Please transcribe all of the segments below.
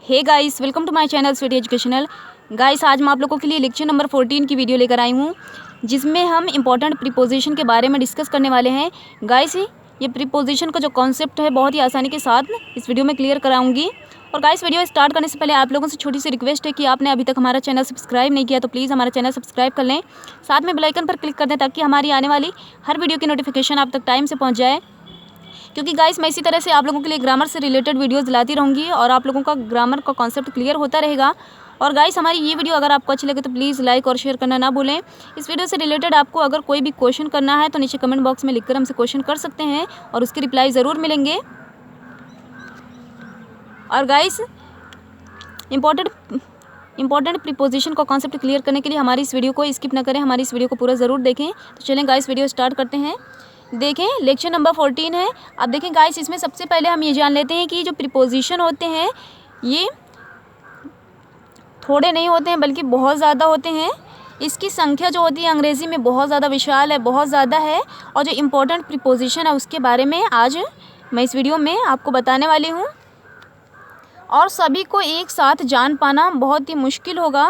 Hey guys, welcome to my channel Sweety Educational. Guys, आज मैं आप लोगों के लिए लेक्चर नंबर 14 की वीडियो लेकर आई हूँ, जिसमें हम इंपॉर्टेंट प्रीपोजिशन के बारे में डिस्कस करने वाले हैं। गाइस, ये प्रीपोजिशन का जो कॉन्सेप्ट है बहुत ही आसानी के साथ इस वीडियो में क्लियर कराऊंगी। और गाइस, वीडियो स्टार्ट करने से पहले आप लोगों से छोटी सी रिक्वेस्ट है कि आपने अभी तक हमारा चैनल सब्सक्राइब नहीं किया तो प्लीज़ हमारा चैनल सब्सक्राइब कर लें, साथ में बेल आइकन पर क्लिक कर दें ताकि हमारी आने वाली हर वीडियो की नोटिफिकेशन आप तक टाइम से पहुँच जाए। क्योंकि गाइस, मैं इसी तरह से आप लोगों के लिए ग्रामर से रिलेटेड वीडियोस लाती रहूँगी और आप लोगों का ग्रामर का कॉन्सेप्ट क्लियर होता रहेगा। और गाइस, हमारी ये वीडियो अगर आपको अच्छी लगे तो प्लीज़ लाइक और शेयर करना ना भूलें। इस वीडियो से रिलेटेड आपको अगर कोई भी क्वेश्चन करना है तो नीचे कमेंट बॉक्स में लिखकर हमसे क्वेश्चन कर सकते हैं और उसके रिप्लाई ज़रूर मिलेंगे। और गाइस, इंपॉर्टेंट प्रीपोजिशन का कॉन्सेप्ट क्लियर करने के लिए हमारी इस वीडियो को स्किप ना करें, हमारी इस वीडियो को पूरा ज़रूर देखें। तो चलें गाइस, वीडियो स्टार्ट करते हैं। देखें, लेक्चर नंबर 14 है। अब देखें गाइस, इसमें सबसे पहले हम ये जान लेते हैं कि जो प्रीपोजिशन होते हैं ये थोड़े नहीं होते हैं बल्कि बहुत ज़्यादा होते हैं। इसकी संख्या जो होती है अंग्रेज़ी में बहुत ज़्यादा विशाल है, बहुत ज़्यादा है। और जो इम्पोर्टेंट प्रीपोजिशन है उसके बारे में आज मैं इस वीडियो में आपको बताने वाली हूँ। और सभी को एक साथ जान पाना बहुत ही मुश्किल होगा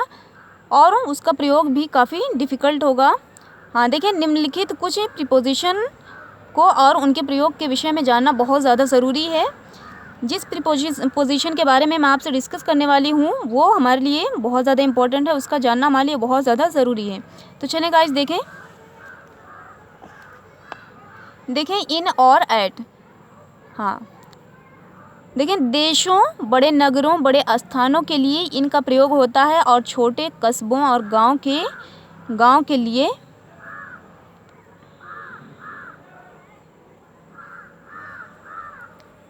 और उसका प्रयोग भी काफ़ी डिफ़िकल्ट होगा। हाँ, देखिए, निम्नलिखित कुछ प्रीपोजिशन को और उनके प्रयोग के विषय में जानना बहुत ज़्यादा ज़रूरी है। जिस प्रीपोजिशन के बारे में मैं आपसे डिस्कस करने वाली हूँ वो हमारे लिए बहुत ज़्यादा इंपॉर्टेंट है, उसका जानना हमारे लिए बहुत ज़्यादा ज़रूरी है। तो चलें गाइस, देखें इन और एट। हाँ, देखें, देशों, बड़े नगरों, बड़े स्थानों के लिए इनका प्रयोग होता है और छोटे कस्बों और गांव के लिए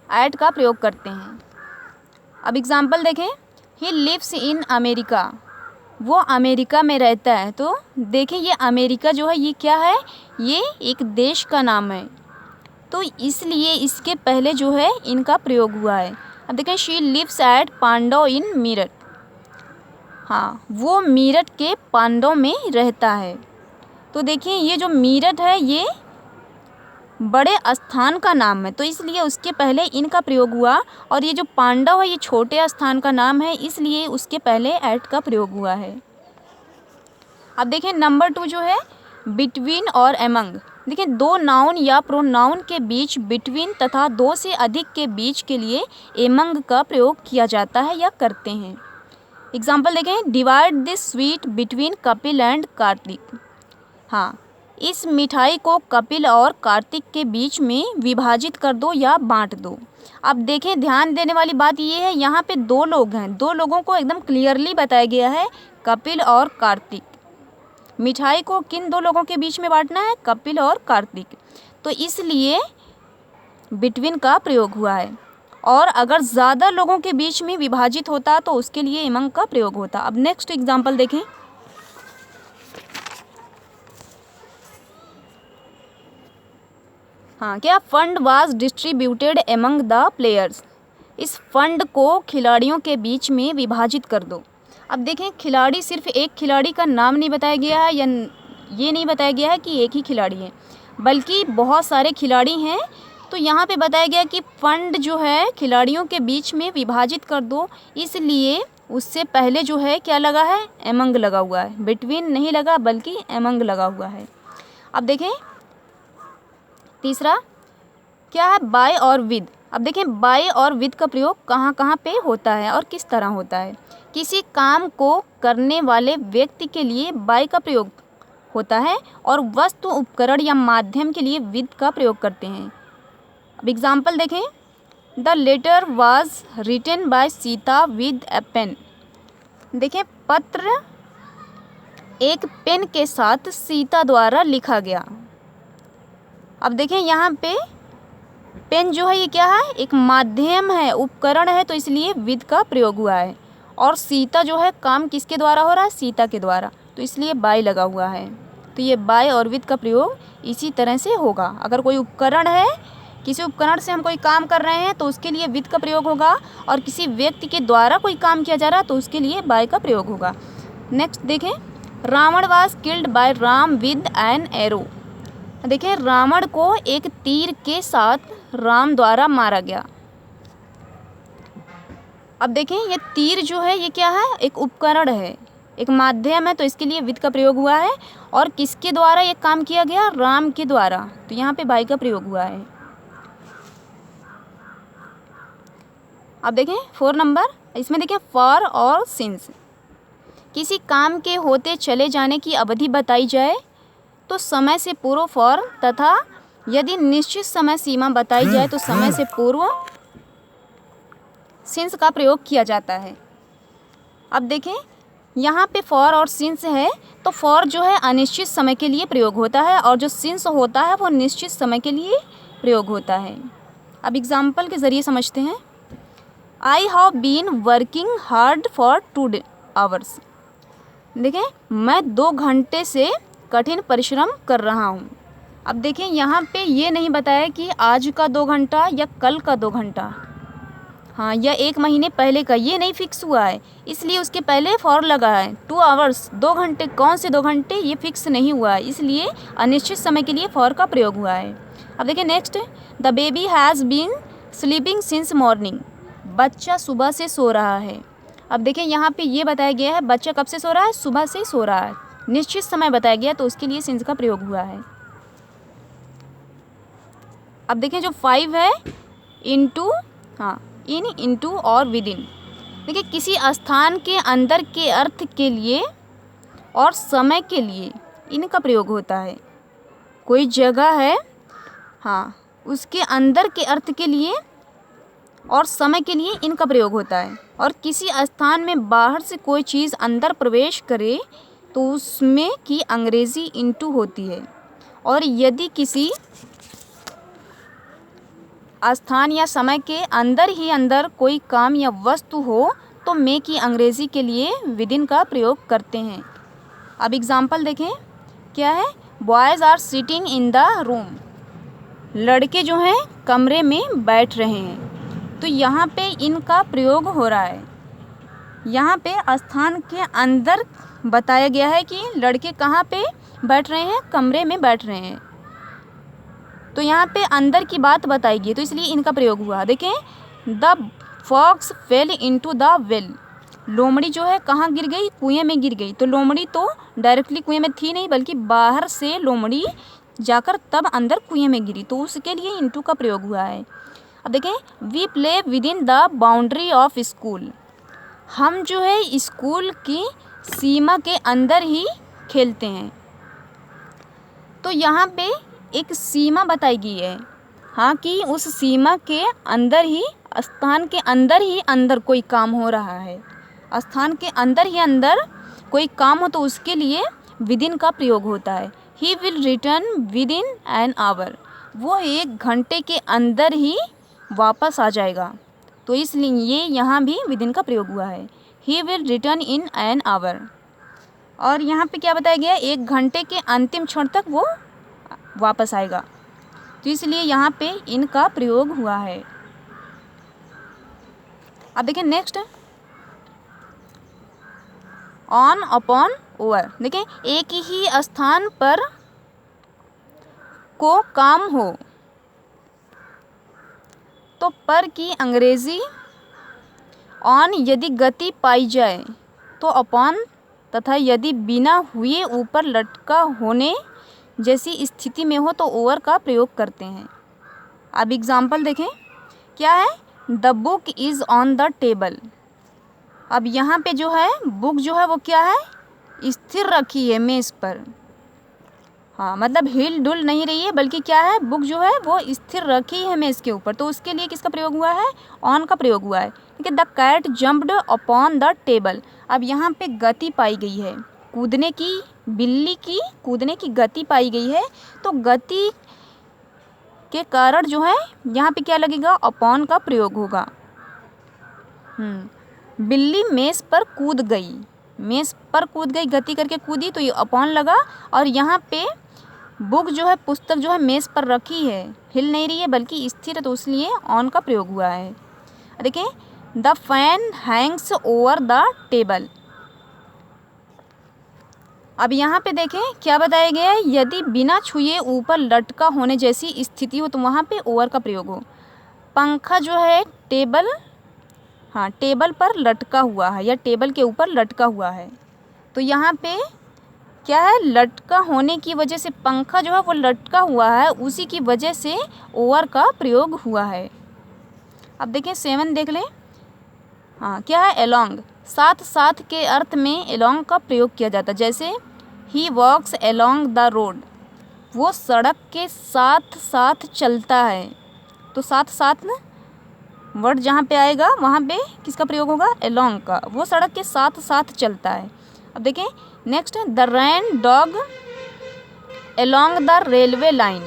ऐट का प्रयोग करते हैं। अब एग्जाम्पल देखें, ही लिव्स इन अमेरिका, वो अमेरिका में रहता है। तो देखें, ये अमेरिका जो है ये क्या है, ये एक देश का नाम है, तो इसलिए इसके पहले जो है इनका प्रयोग हुआ है। अब देखें, शी लिव्स एट पांडव इन मीरठ। हाँ, वो मीरठ के पांडव में रहता है। तो देखिए, ये जो मीरठ है ये बड़े स्थान का नाम है, तो इसलिए उसके पहले इनका प्रयोग हुआ। और ये जो पांडव है ये छोटे स्थान का नाम है, इसलिए उसके पहले एट का प्रयोग हुआ है। अब देखें, नंबर 2 जो है बिटवीन और एमंग। देखिए, दो नाउन या प्रोनाउन के बीच बिटवीन तथा दो से अधिक के बीच के लिए एमंग का प्रयोग किया जाता है या करते हैं। एग्जाम्पल देखें, divide this sweet between Kapil and Kartik. हाँ, इस मिठाई को कपिल और कार्तिक के बीच में विभाजित कर दो या बांट दो। अब देखें, ध्यान देने वाली बात ये है, यहाँ पे दो लोग हैं, दो लोगों को एकदम क्लियरली बताया गया है, कपिल और कार्तिक। मिठाई को किन दो लोगों के बीच में बांटना है, कपिल और कार्तिक, तो इसलिए बिटवीन का प्रयोग हुआ है। और अगर ज़्यादा लोगों के बीच में विभाजित होता तो उसके लिए एमंग का प्रयोग होता। अब नेक्स्ट एग्जाम्पल देखें, हाँ, क्या fund was distributed among the players. इस फंड को खिलाड़ियों के बीच में विभाजित कर दो। अब देखें, खिलाड़ी सिर्फ एक खिलाड़ी का नाम नहीं बताया गया है या ये नहीं बताया गया है कि एक ही खिलाड़ी है, बल्कि बहुत सारे खिलाड़ी हैं। तो यहाँ पे बताया गया कि फंड जो है खिलाड़ियों के बीच में विभाजित कर दो, इसलिए उससे पहले जो है क्या लगा है, एमंग लगा हुआ है, बिटवीन नहीं लगा बल्कि एमंग लगा हुआ है। अब देखें, तीसरा क्या है, बाय और विद। अब देखें, बाय और विद का प्रयोग कहाँ कहाँ पे होता है और किस तरह होता है। किसी काम को करने वाले व्यक्ति के लिए बाय का प्रयोग होता है और वस्तु, उपकरण या माध्यम के लिए विद का प्रयोग करते हैं। अब एग्जाम्पल देखें, the letter was written by Sita with a pen. देखें, पत्र एक पेन के साथ सीता द्वारा लिखा गया। अब देखें, यहाँ पे पेन जो है ये क्या है, एक माध्यम है, उपकरण है, तो इसलिए विद का प्रयोग हुआ है। और सीता जो है काम किसके द्वारा हो रहा है, सीता के द्वारा, तो इसलिए बाय लगा हुआ है। तो ये बाय और विद का प्रयोग इसी तरह से होगा। अगर कोई उपकरण है, किसी उपकरण से हम कोई काम कर रहे हैं तो उसके लिए विद का प्रयोग होगा, और किसी व्यक्ति के द्वारा कोई काम किया जा रहा है तो उसके लिए बाय का प्रयोग होगा। नेक्स्ट देखें, Ravan was killed by Ram with an arrow. देखें, रावण को एक तीर के साथ राम द्वारा मारा गया। अब देखें ये तीर जो है ये क्या है, एक उपकरण है, एक माध्यम है, तो इसके लिए विद का प्रयोग हुआ है। और किसके द्वारा ये काम किया गया, राम के द्वारा, तो यहाँ पे बाई का प्रयोग हुआ है। अब देखें 4 नंबर, इसमें देखें फॉर और सिंस। किसी काम के होते चले जाने की अवधि बताई जाए तो समय से पूर्व फॉर, तथा यदि निश्चित समय सीमा बताई जाए तो समय से पूर्व सिंस का प्रयोग किया जाता है। अब देखें यहाँ पे फॉर और सिंस है, तो फॉर जो है अनिश्चित समय के लिए प्रयोग होता है और जो सिंस होता है वो निश्चित समय के लिए प्रयोग होता है। अब एग्जाम्पल के ज़रिए समझते हैं। I have been working hard for 2 hours. देखें मैं 2 घंटे से कठिन परिश्रम कर रहा हूँ। अब देखें यहाँ पे ये नहीं बताया कि आज का 2 घंटा या कल का 2 घंटा, हाँ, या 1 महीने पहले का, ये नहीं फिक्स हुआ है, इसलिए उसके पहले फॉर लगा है। 2 आवर्स, 2 घंटे, कौन से 2 घंटे ये फिक्स नहीं हुआ है, इसलिए अनिश्चित समय के लिए फॉर का प्रयोग हुआ है। अब देखिए next, the baby has been sleeping since morning. बच्चा सुबह से सो रहा है। अब देखिए यहाँ पे ये बताया गया है बच्चा कब से सो रहा है, सुबह से सो रहा है, निश्चित समय बताया गया तो उसके लिए सिंस का प्रयोग हुआ है। अब देखें जो 5 है, इनटू, हाँ, इन, इनटू और विद इन। देखिए किसी स्थान के अंदर के अर्थ के लिए और समय के लिए इनका प्रयोग होता है। कोई जगह है, हाँ, उसके अंदर के अर्थ के लिए और समय के लिए इनका प्रयोग होता है। और किसी स्थान में बाहर से कोई चीज़ अंदर प्रवेश करे तो उसमें की अंग्रेज़ी इनटू होती है। और यदि किसी स्थान या समय के अंदर ही अंदर कोई काम या वस्तु हो तो मे की अंग्रेज़ी के लिए विदिन का प्रयोग करते हैं। अब एग्जाम्पल देखें, क्या है, boys are sitting in the room. लड़के जो हैं कमरे में बैठ रहे हैं, तो यहाँ पे इनका प्रयोग हो रहा है। यहाँ पे स्थान के अंदर बताया गया है कि लड़के कहाँ पे बैठ रहे हैं, कमरे में बैठ रहे हैं, तो यहाँ पे अंदर की बात बताई गई, तो इसलिए इनका प्रयोग हुआ। देखें, the fox fell into the well. लोमड़ी जो है कहाँ गिर गई, कुएं में गिर गई। तो लोमड़ी तो डायरेक्टली कुएं में थी नहीं, बल्कि बाहर से लोमड़ी जाकर तब अंदर कुएं में गिरी, तो उसके लिए इनटू का प्रयोग हुआ है। अब देखें, we play within the boundary of school. हम जो है स्कूल की सीमा के अंदर ही खेलते हैं। तो यहाँ पे एक सीमा बताई गई है, हाँ, कि उस सीमा के अंदर ही, स्थान के अंदर ही अंदर कोई काम हो रहा है, स्थान के अंदर ही अंदर कोई काम हो तो उसके लिए विदिन का प्रयोग होता है। He will return with in an hour. वो 1 घंटे के अंदर ही वापस आ जाएगा, तो इसलिए यहाँ भी विदिन का प्रयोग हुआ है। He will return in an hour. और यहाँ पे क्या बताया गया है, 1 घंटे के अंतिम क्षण तक वो वापस आएगा, तो इसलिए यहाँ पे इनका प्रयोग हुआ है। अब देखिए नेक्स्ट, ऑन, अपॉन, ओवर। देखें, एक ही स्थान पर को काम हो तो पर की अंग्रेजी ऑन, यदि गति पाई जाए तो अपॉन, तथा यदि बिना हुए ऊपर लटका होने जैसी स्थिति में हो तो ओवर का प्रयोग करते हैं। अब एग्जाम्पल देखें, क्या है, the book is on the table. अब यहाँ पे जो है बुक जो है वो क्या है, स्थिर रखी है मेज़ पर, हाँ, मतलब हिल डुल नहीं रही है, बल्कि क्या है, बुक जो है वो स्थिर रखी है मेज़ के ऊपर, तो उसके लिए किसका प्रयोग हुआ है, ऑन का प्रयोग हुआ है। ठीक है, the cat jumped upon the table. अब यहाँ पे गति पाई गई है, कूदने की, बिल्ली की कूदने की गति पाई गई है, तो गति के कारण जो है यहाँ पे क्या लगेगा, अपॉन का प्रयोग होगा। बिल्ली मेज़ पर कूद गई, मेज़ पर कूद गई, गति करके कूदी, तो ये अपॉन लगा। और यहाँ पे बुक जो है, पुस्तक जो है मेज़ पर रखी है, हिल नहीं रही है बल्कि स्थिर है, तो इसलिए ऑन का प्रयोग हुआ है। देखें, the fan Hanks over the table. अब यहाँ पे देखें क्या बताया गया है, यदि बिना छुए ऊपर लटका होने जैसी स्थिति हो तो वहाँ पे ओवर का प्रयोग हो। पंखा जो है टेबल हाँ, टेबल पर लटका हुआ है या टेबल के ऊपर लटका हुआ है। तो यहाँ पे क्या है, लटका होने की वजह से, पंखा जो है वो लटका हुआ है, उसी की वजह से ओवर का प्रयोग हुआ है। अब देखें 7 देख लें। हाँ, क्या है, एलोंग, साथ साथ के अर्थ में एलोंग का प्रयोग किया जाता है। जैसे ही वॉक्स एलोंग द रोड, वो सड़क के साथ साथ चलता है। तो साथ साथ ना वर्ड जहाँ पे आएगा वहाँ पे किसका प्रयोग होगा, एलोंग का। वो सड़क के साथ साथ चलता है। अब देखें next, the ran dog along the railway line.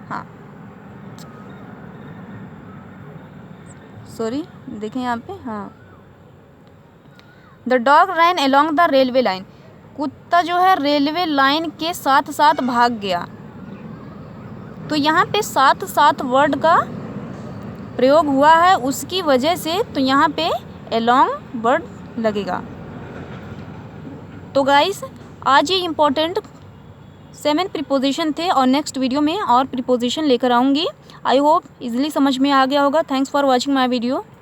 हाँ, सॉरी, देखें यहाँ पे, हाँ, the dog ran along the railway line, कुत्ता जो है रेलवे लाइन के साथ साथ भाग गया। तो यहाँ पे साथ साथ वर्ड का प्रयोग हुआ है, उसकी वजह से तो यहाँ पे एलोंग वर्ड लगेगा। तो गाइस, आज ये इम्पोर्टेंट 7 प्रीपोजिशन थे और नेक्स्ट वीडियो में और प्रीपोजिशन लेकर आऊँगी। आई होप इजीली समझ में आ गया होगा। Thanks for watching my video.